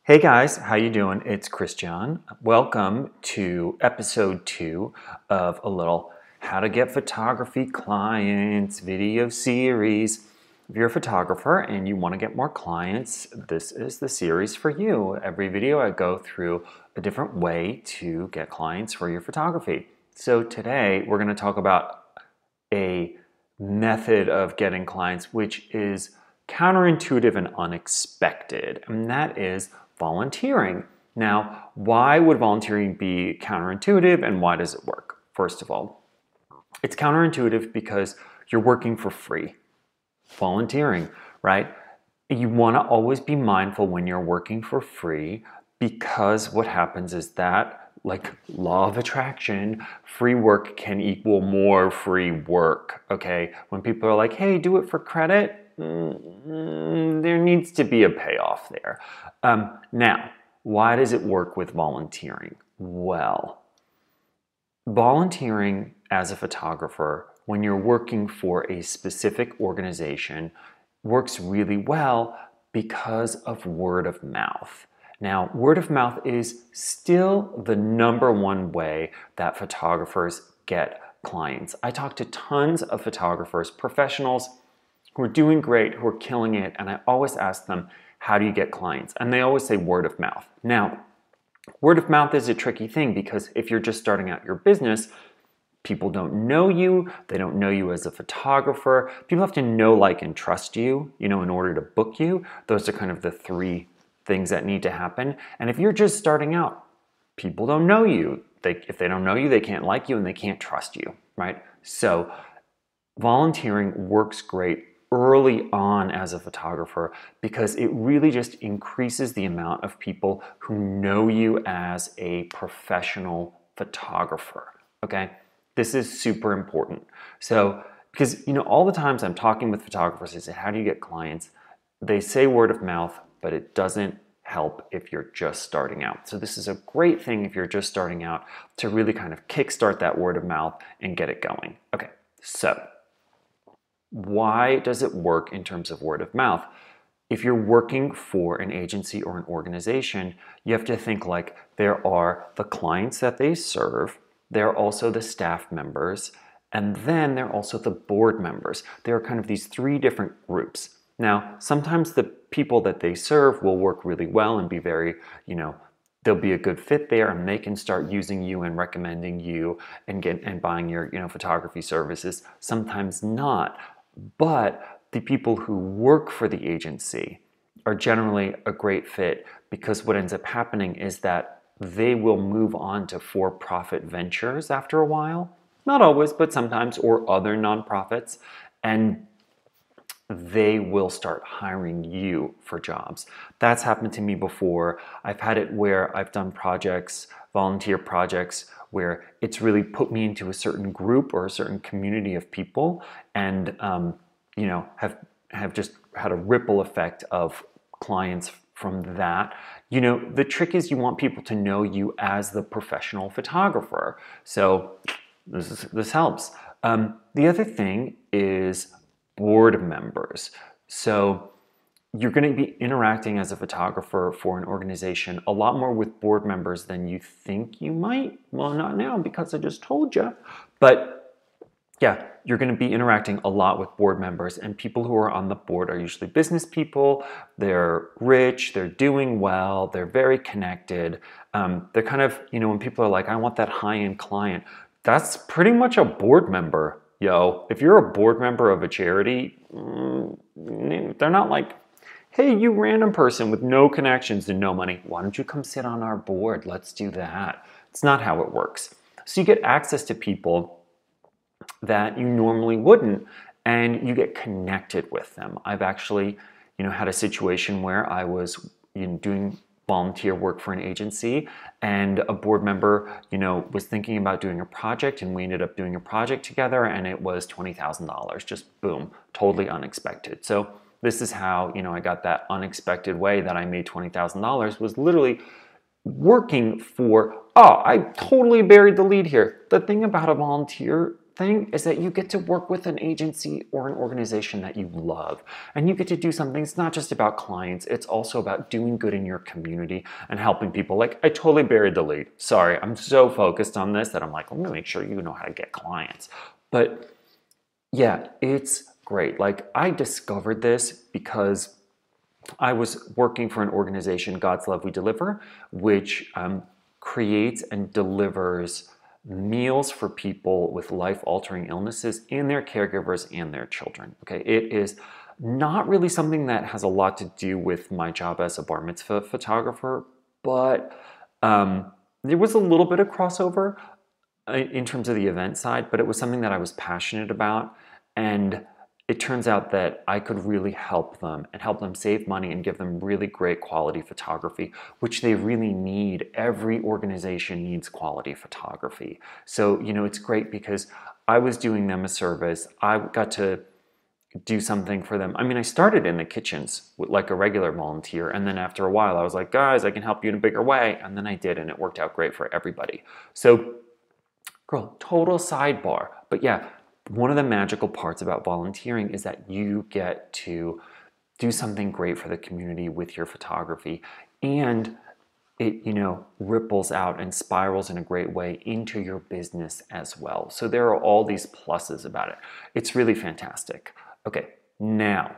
Hey guys, how you doing? It's Christian. Welcome to episode 2 of a little How to Get Photography Clients video series. If you're a photographer and you want to get more clients, this is the series for you. Every video I go through a different way to get clients for your photography. So today we're going to talk about a method of getting clients which is counterintuitive and unexpected, and that is volunteering. Now, why would volunteering be counterintuitive and why does it work? First of all, it's counterintuitive because you're working for free. Volunteering, right? You want to always be mindful when you're working for free because what happens is that, like law of attraction, free work can equal more free work, okay? When people are like, hey, do it for credit, there needs to be a payoff there. Now, why does it work with volunteering? Well, volunteering as a photographer, when you're working for a specific organization, works really well because of word of mouth. Now, word of mouth is still the #1 way that photographers get clients. I talk to tons of photographers, professionals who are doing great, who are killing it, and I always ask them, how do you get clients? And they always say word of mouth. Now, word of mouth is a tricky thing because if you're just starting out your business, people don't know you, they don't know you as a photographer. People have to know, like, and trust you, in order to book you. Those are kind of the 3 things that need to happen. And if you're just starting out, people don't know you. If they don't know you, they can't like you and they can't trust you, right? So volunteering works great early on as a photographer because it really just increases the amount of people who know you as a professional photographer, okay? This is super important. So, because, all the times I'm talking with photographers, I say, how do you get clients? They say word of mouth, but it doesn't help if you're just starting out. So this is a great thing if you're just starting out to really kind of kickstart that word of mouth and get it going. Okay, so why does it work in terms of word of mouth? If you're working for an agency or an organization, you have to think like there are the clients that they serve, there are also the staff members, and then there are also the board members. There are kind of these 3 different groups. Now, sometimes the people that they serve will work really well and be very, they'll be a good fit there and they can start using you and recommending you and buying your, photography services. Sometimes not. But the people who work for the agency are generally a great fit because what ends up happening is that they will move on to for-profit ventures after a while. Not always, but sometimes, or other nonprofits. And they will start hiring you for jobs. That's happened to me before. I've had it where I've done projects, volunteer projects, where it's really put me into a certain group or a certain community of people and, have just had a ripple effect of clients from that. The trick is you want people to know you as the professional photographer. So this helps. The other thing is board members. So you're going to be interacting as a photographer for an organization a lot more with board members than you think you might. Well, not now because I just told you. But yeah, you're going to be interacting a lot with board members, and people who are on the board are usually business people. They're rich, they're doing well, they're very connected. They're kind of, when people are like, I want that high-end client, that's pretty much a board member. If you're a board member of a charity, they're not like, hey, you random person with no connections and no money, why don't you come sit on our board? Let's do that. It's not how it works. So you get access to people that you normally wouldn't, and you get connected with them. I've actually, had a situation where I was doing volunteer work for an agency, and a board member, was thinking about doing a project, and we ended up doing a project together, and it was $20,000. Just boom, totally unexpected. So this is how, I got that unexpected way that I made $20,000 was literally working for, I totally buried the lead here. The thing about a volunteer thing is that you get to work with an agency or an organization that you love. And you get to do something, it's not just about clients, it's also about doing good in your community and helping people. Like, I totally buried the lead. Sorry, I'm so focused on this that I'm like, I'm gonna make sure you know how to get clients. But yeah, it's great. Like, I discovered this because I was working for an organization, God's Love We Deliver, which creates and delivers meals for people with life-altering illnesses and their caregivers and their children. Okay, it is not really something that has a lot to do with my job as a bar mitzvah photographer, but there was a little bit of crossover in terms of the event side, but it was something that I was passionate about, and it turns out that I could really help them and help them save money and give them really great quality photography, which they really need. Every organization needs quality photography. So, you know, it's great because I was doing them a service. I got to do something for them. I mean, I started in the kitchens like a regular volunteer, and then after a while I was like, guys, I can help you in a bigger way. And then I did, and it worked out great for everybody. So, girl, total sidebar. But yeah, one of the magical parts about volunteering is that you get to do something great for the community with your photography, and it, you know, ripples out and spirals in a great way into your business as well. So there are all these pluses about it. It's really fantastic. Okay, now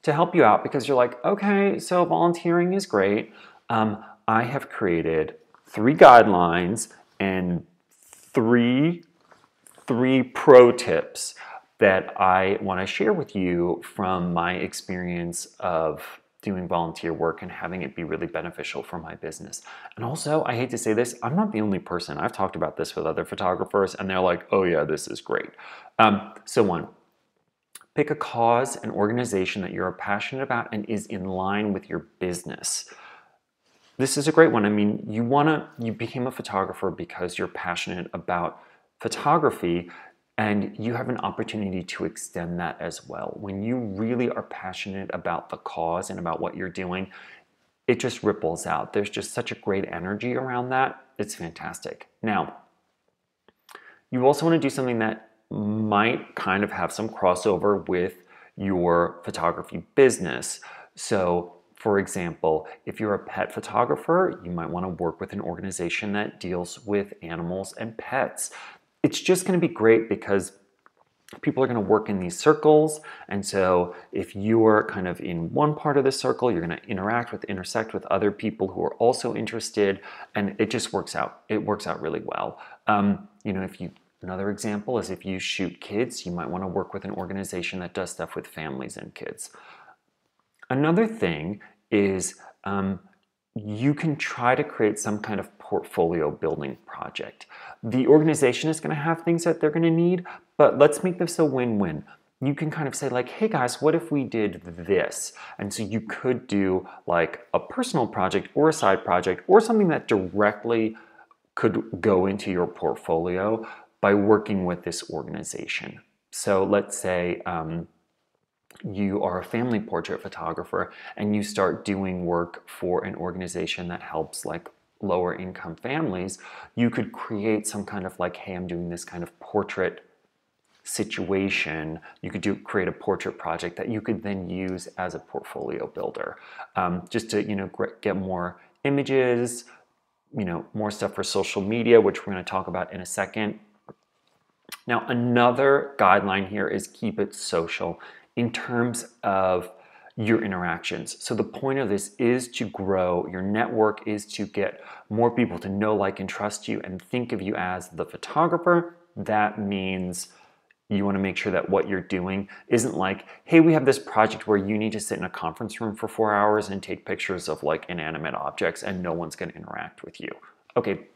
to help you out, because you're like, okay, so volunteering is great. I have created 3 guidelines and three pro tips that I want to share with you from my experience of doing volunteer work and having it be really beneficial for my business. And also, I hate to say this, I'm not the only person. I've talked about this with other photographers, and they're like, oh yeah, this is great. So 1, pick a cause, an organization that you're passionate about and is in line with your business. This is a great one. I mean, you became a photographer because you're passionate about photography, and you have an opportunity to extend that as well. When you really are passionate about the cause and about what you're doing, it just ripples out. There's just such a great energy around that. It's fantastic. Now, you also want to do something that might kind of have some crossover with your photography business. So, for example, if you're a pet photographer, you might want to work with an organization that deals with animals and pets. It's just going to be great because people are going to work in these circles, and so if you're kind of in one part of the circle, you're going to intersect with other people who are also interested, and it just works out. It works out really well. You know, another example is if you shoot kids, you might want to work with an organization that does stuff with families and kids. Another thing is you can try to create some kind of portfolio building project. The organization is going to have things that they're going to need, but let's make this a win-win. You can kind of say like, hey guys, what if we did this? And so you could do like a personal project or a side project or something that directly could go into your portfolio by working with this organization. So let's say you are a family portrait photographer and you start doing work for an organization that helps like lower income families. You could create some kind of like, hey, I'm doing this kind of portrait situation. You could create a portrait project that you could then use as a portfolio builder, just to, you know, get more images, you know, more stuff for social media, which we're going to talk about in a second. Now, another guideline here is keep it social in terms of your interactions. So the point of this is to grow your network, is to get more people to know, like, and trust you and think of you as the photographer. That means you want to make sure that what you're doing isn't like, hey, we have this project where you need to sit in a conference room for 4 hours and take pictures of like inanimate objects and no one's going to interact with you. Okay,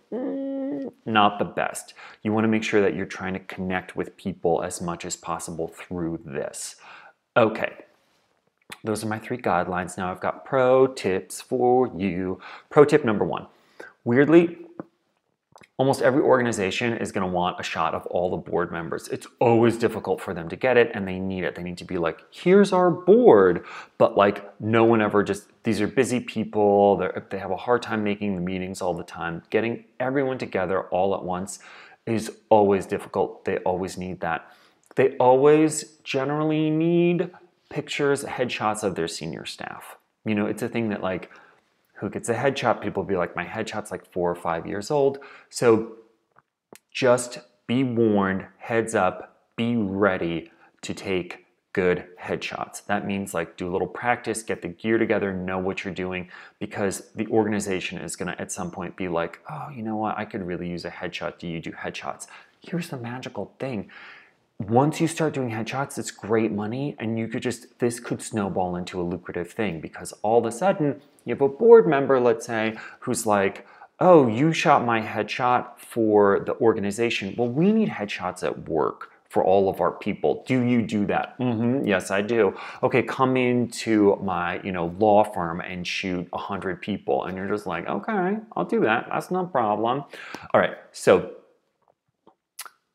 not the best. You want to make sure that you're trying to connect with people as much as possible through this. Okay, those are my 3 guidelines. Now I've got pro tips for you. Pro tip number 1. Weirdly, almost every organization is going to want a shot of all the board members. It's always difficult for them to get it, and they need it. They need to be like, here's our board. But like, no one ever these are busy people. They have a hard time making the meetings all the time. Getting everyone together all at once is always difficult. They always need that. They always generally need pictures, headshots of their senior staff. You know, it's a thing that like, who gets a headshot? People be like, my headshot's like 4 or 5 years old. So just be warned, heads up, be ready to take good headshots. That means like do a little practice, get the gear together, know what you're doing, because the organization is gonna at some point be like, oh, you know what, I could really use a headshot. Do you do headshots? Here's the magical thing. Once you start doing headshots, it's great money, and you could just, this could snowball into a lucrative thing, because all of a sudden you have a board member, let's say, who's like, oh, you shot my headshot for the organization. Well, we need headshots at work for all of our people. Do you do that? Yes, I do. Okay, come into my, law firm and shoot 100 people. And you're just like, okay, I'll do that. That's no problem. All right, so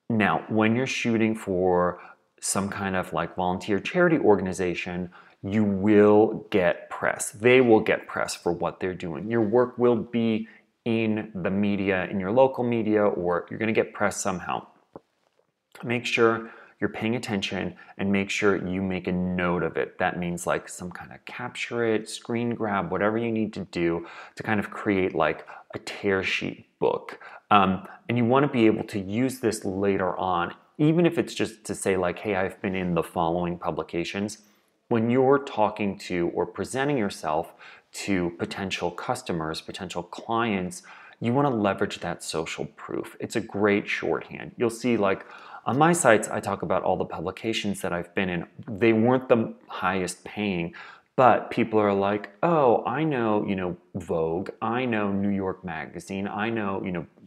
now when you're shooting for some kind of like volunteer charity organization, you will get press. They will get press for what they're doing. Your work will be in the media, in your local media, or you're going to get press somehow. Make sure you're paying attention and make sure you make a note of it. That means like some kind of capture it, screen grab, whatever you need to do to kind of create like a tear sheet book. And you want to be able to use this later on, even if it's just to say like, hey, I've been in the following publications. When you're talking to or presenting yourself to potential customers, potential clients, you want to leverage that social proof. It's a great shorthand. You'll see like on my sites, I talk about all the publications that I've been in. They weren't the highest paying, but people are like, oh, I know, Vogue, I know New York Magazine, I know,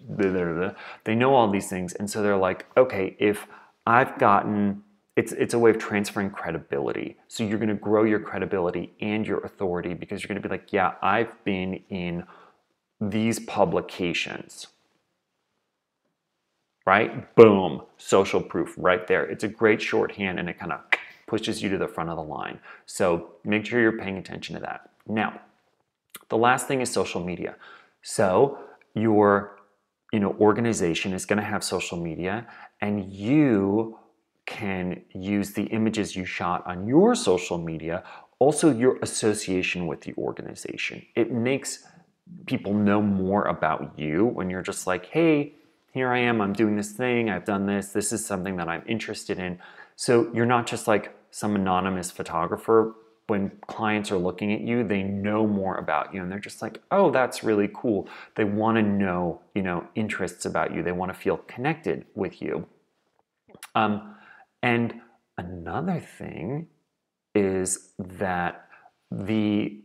blah, blah, blah. They know all these things. And so they're like, okay, if I've gotten, it's a way of transferring credibility. So you're going to grow your credibility and your authority, because you're going to be like, yeah, I've been in these publications, right? Boom, social proof right there. It's a great shorthand, and it kind of pushes you to the front of the line. So make sure you're paying attention to that. Now, the last thing is social media. So your organization is going to have social media, and you can use the images you shot on your social media, also your association with the organization. It makes people know more about you when you're just like, hey, here I am, I'm doing this thing, I've done this, this is something that I'm interested in. So you're not just like some anonymous photographer. When clients are looking at you, they know more about you, and they're just like, oh, that's really cool. They want to know, interests about you. They want to feel connected with you. And another thing is that the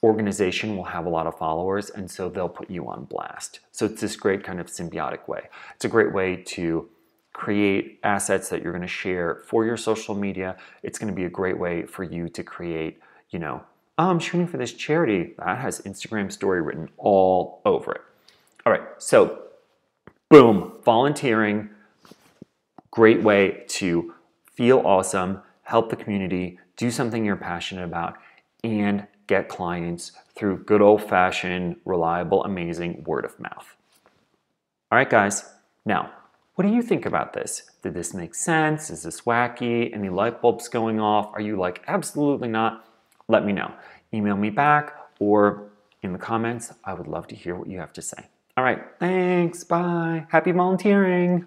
organization will have a lot of followers, and so they'll put you on blast. So it's this great kind of symbiotic way. It's a great way to create assets that you're going to share for your social media. It's going to be a great way for you to create, oh, I'm shooting for this charity that has Instagram story written all over it. All right, so boom, volunteering, great way to feel awesome, help the community, do something you're passionate about, and get clients through good old-fashioned, reliable, amazing word of mouth. All right, guys. Now, what do you think about this? Did this make sense? Is this wacky? Any light bulbs going off? Are you like, absolutely not? Let me know. Email me back or in the comments. I would love to hear what you have to say. All right, thanks, bye. Happy volunteering.